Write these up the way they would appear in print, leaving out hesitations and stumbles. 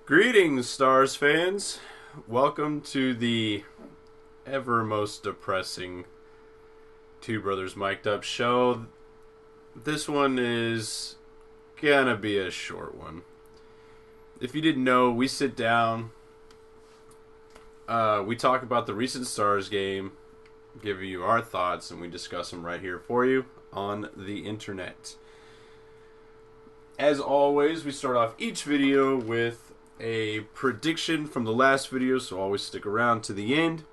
Greetings, Stars fans. Welcome to the ever most depressing Two Brothers Mic'd Up show. This one is gonna be a short one. If you didn't know, we sit down, we talk about the recent Stars game, give you our thoughts, and we discuss them right here for you on the internet. As always, we start off each video with a prediction from the last video, so always stick around to the end.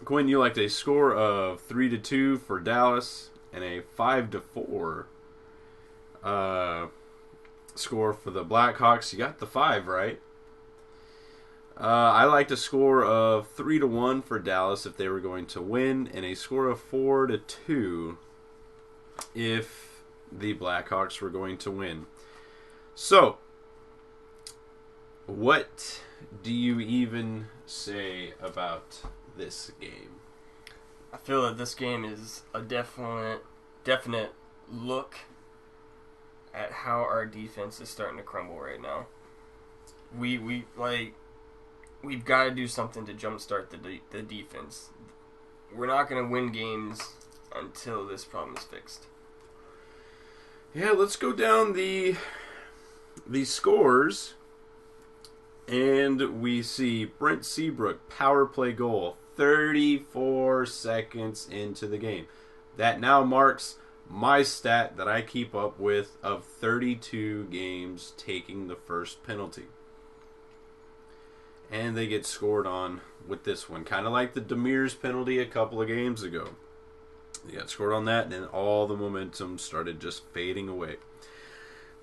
Quinn, you liked a score of 3-2 for Dallas and a 5-4 score for the Blackhawks. You got the 5 right. I liked a score of 3-1 for Dallas if they were going to win, and a score of 4-2 if the Blackhawks were going to win. So, what do you even say about this game? I feel that this game is a definite look at how our defense is starting to crumble right now. We've got to do something to jumpstart the defense. We're not going to win games until this problem is fixed. Yeah, let's go down the scores. And we see Brent Seabrook, power play goal, 34 seconds into the game. That now marks my stat that I keep up with of 32 games taking the first penalty. And they get scored on with this one. Kind of like the Demir's penalty a couple of games ago. They got scored on that, and then all the momentum started just fading away.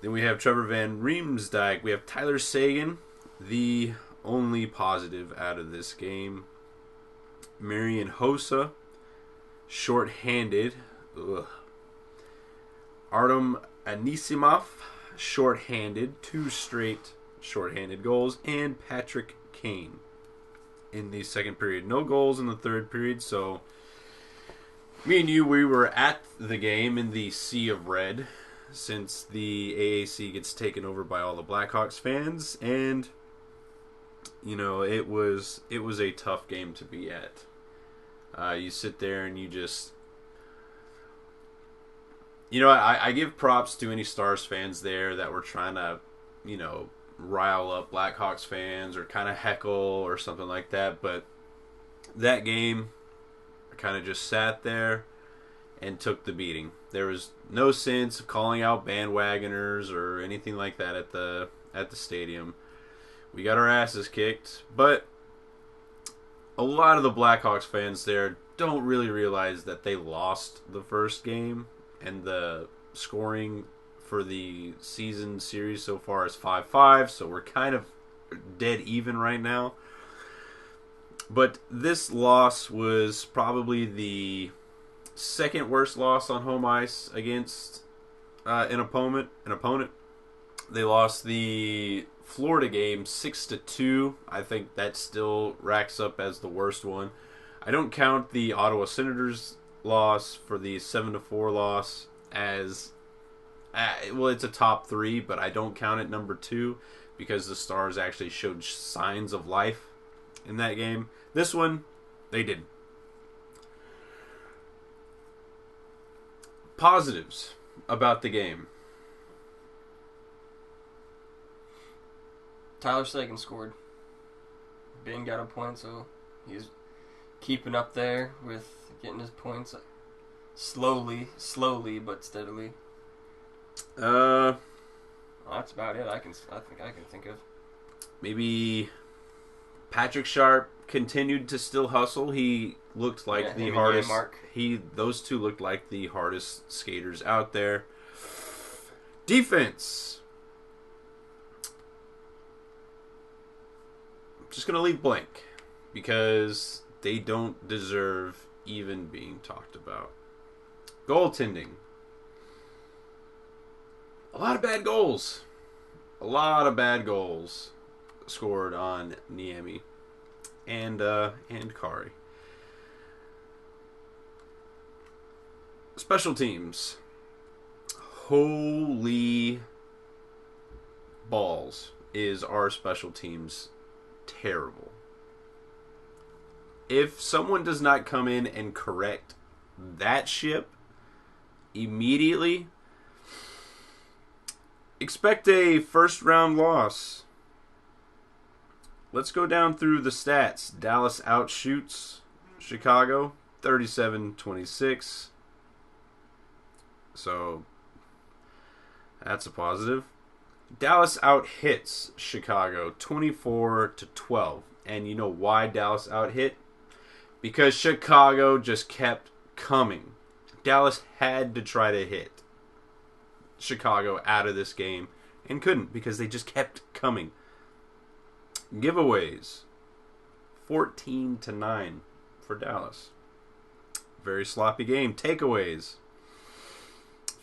Then we have Trevor Van Riemsdyk. We have Tyler Seguin, the only positive out of this game. Marian Hossa, short-handed. Ugh. Artem Anisimov, short-handed. 2 straight short-handed goals. And Patrick Kane in the second period. No goals in the third period, so me and you, we were at the game in the sea of red since the AAC gets taken over by all the Blackhawks fans, and you know, it was a tough game to be at. You sit there and you just, you know, I give props to any Stars fans there that were trying to, you know, rile up Blackhawks fans or kind of heckle or something like that. But that game, I kind of just sat there and took the beating. There was no sense of calling out bandwagoners or anything like that at the stadium. We got our asses kicked, but a lot of the Blackhawks fans there don't really realize that they lost the first game, and the scoring for the season series so far is 5-5, so we're kind of dead even right now. But this loss was probably the second worst loss on home ice against an opponent. They lost the Florida game 6-2. I think that still racks up as the worst one. I don't count the Ottawa Senators loss for the 7-4 loss as well, it's a top 3, but I don't count it number 2 because the Stars actually showed signs of life in that game. This one, they didn't. Positives about the game. Tyler Seguin scored. Ben got a point, so he's keeping up there with getting his points slowly but steadily. Well, that's about it. I think I can think of. Maybe Patrick Sharp continued to still hustle. He looked like the hardest. Those two looked like the hardest skaters out there. Defense. Just going to leave blank because they don't deserve even being talked about. Goaltending. A lot of bad goals. Scored on Niemi and Kari. Special teams. Holy balls. is our special teams terrible. If someone does not come in and correct that ship immediately, expect a first round loss. Let's go down through the stats. Dallas outshoots Chicago 37-26. So that's a positive. Dallas out-hits Chicago 24-12. And you know why Dallas out-hit? Because Chicago just kept coming. Dallas had to try to hit Chicago out of this game and couldn't because they just kept coming. Giveaways 14-9 for Dallas. Very sloppy game. Takeaways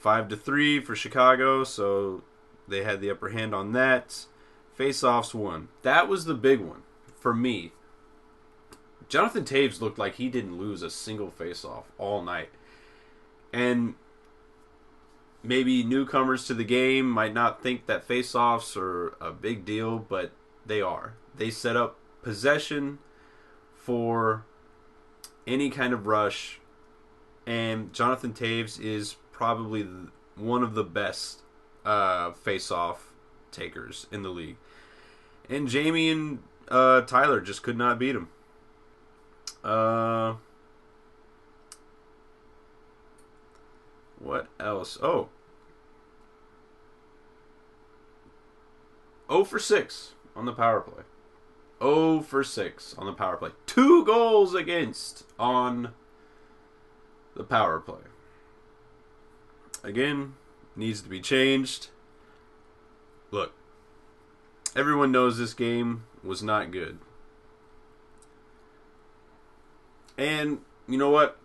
5-3 for Chicago, so they had the upper hand on that. Face-offs won. That was the big one for me. Jonathan Taves looked like he didn't lose a single face-off all night. And maybe newcomers to the game might not think that face-offs are a big deal, but they are. They set up possession for any kind of rush, and Jonathan Taves is probably one of the best face-off takers in the league. And Jamie and Tyler just could not beat him. What else? 0 for 6 on the power play. 0 for 6 on the power play. 2 goals against on the power play. Again, needs to be changed. Look, everyone knows this game was not good. And you know what?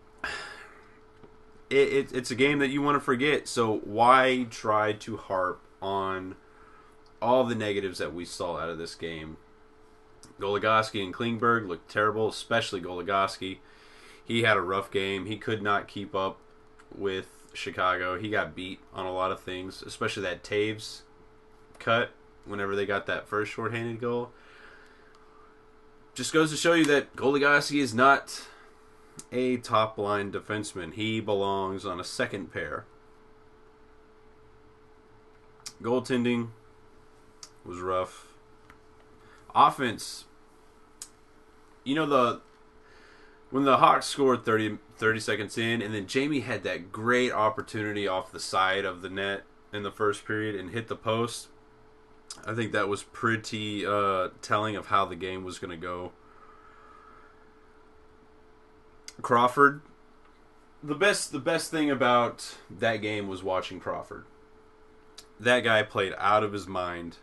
It's a game that you want to forget. So why try to harp on all the negatives that we saw out of this game? Goligoski and Klingberg looked terrible, especially Goligoski. He had a rough game. He could not keep up with Chicago. He got beat on a lot of things, especially that Taves cut whenever they got that first shorthanded goal. Just goes to show you that Goligoski is not a top-line defenseman. He belongs on a second pair. Goaltending was rough. Offense, you know, when the Hawks scored 30 seconds in, and then Jamie had that great opportunity off the side of the net in the first period and hit the post, I think that was pretty telling of how the game was going to go. Crawford, the best thing about that game was watching Crawford. That guy played out of his mind.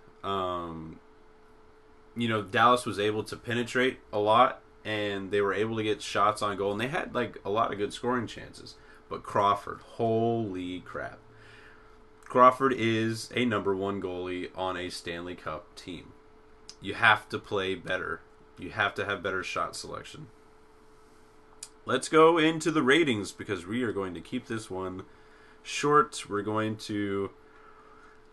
Dallas was able to penetrate a lot, and they were able to get shots on goal, and they had like a lot of good scoring chances. But Crawford, holy crap. Crawford is a number 1 goalie on a Stanley Cup team. You have to play better. You have to have better shot selection. Let's go into the ratings because we are going to keep this one short. We're going to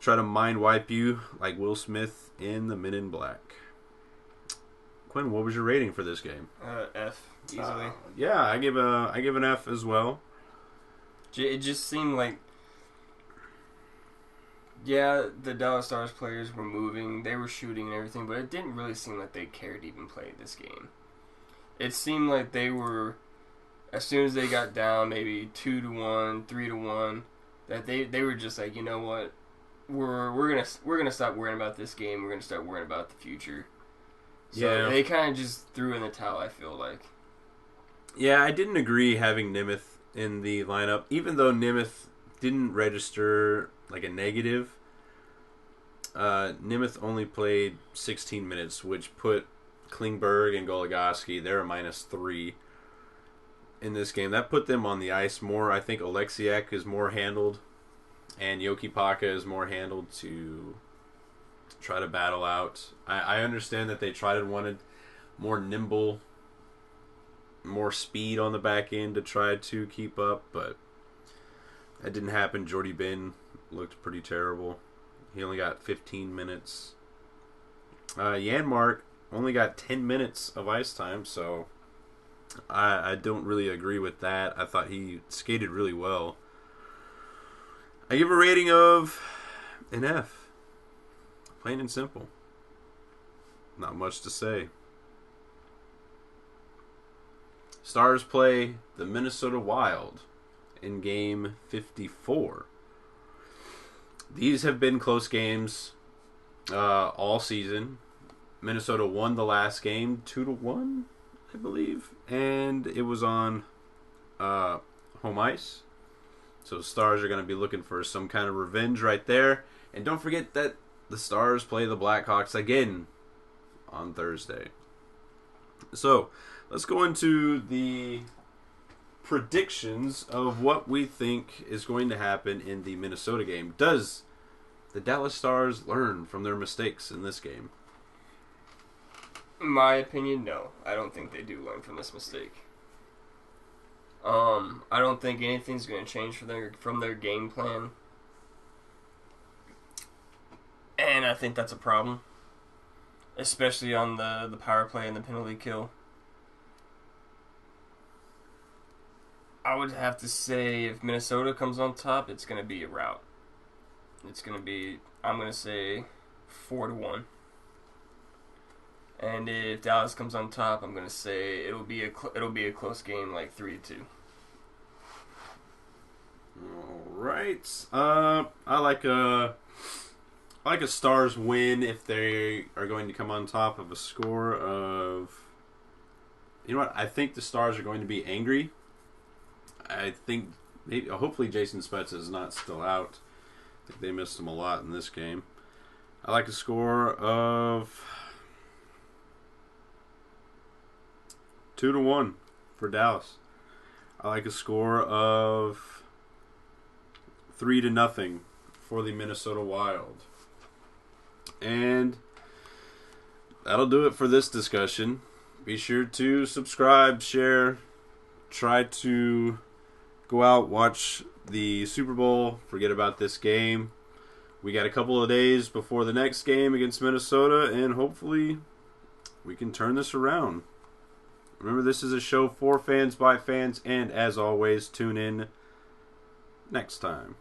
try to mind wipe you like Will Smith in The Men in Black. Quinn, what was your rating for this game? F, easily. Yeah, I give an F as well. It just seemed like, yeah, the Dallas Stars players were moving, they were shooting and everything, but it didn't really seem like they cared to even play this game. It seemed like they were, as soon as they got down, maybe 2-1, 3-1, that they were just like, you know what, we're gonna stop worrying about this game. We're gonna start worrying about the future. So they kind of just threw in the towel, I feel like. Yeah, I didn't agree having Nemeth in the lineup, even though Nemeth didn't register like a negative. Nemeth only played 16 minutes, which put Klingberg and Goligoski, they're a -3 in this game. That put them on the ice more. I think Oleksiak is more handled, and Yoki Paka is more handled to try to battle out. I understand that they wanted more nimble, more speed on the back end to try to keep up, but that didn't happen. Jordy Ben looked pretty terrible. He only got 15 minutes. Janmark only got 10 minutes of ice time, so I don't really agree with that. I thought he skated really well. I give a rating of an F. Plain and simple. Not much to say. Stars play the Minnesota Wild in Game 54. These have been close games all season. Minnesota won the last game 2-1, I believe, and it was on home ice. So Stars are going to be looking for some kind of revenge right there. And don't forget that the Stars play the Blackhawks again on Thursday. So let's go into the predictions of what we think is going to happen in the Minnesota game. Does the Dallas Stars learn from their mistakes in this game? In my opinion, no. I don't think they do learn from this mistake. I don't think anything's going to change from their game plan. And I think that's a problem. Especially on the power play and the penalty kill. I would have to say if Minnesota comes on top, it's going to be a rout. It's going to be, I'm going to say, 4-1. And if Dallas comes on top, I'm going to say it'll be a close game, like 3-2. All right. I like a Stars win if they are going to come on top of a score of. You know what? I think the Stars are going to be angry. I think hopefully Jason Spezza is not still out. I think they missed him a lot in this game. I like a score of 2-1 for Dallas. I like a score of 3-0 for the Minnesota Wild. And that'll do it for this discussion. Be sure to subscribe, share, try to go out, watch the Super Bowl. Forget about this game. We got a couple of days before the next game against Minnesota, and hopefully we can turn this around. Remember, this is a show for fans by fans, and as always, tune in next time.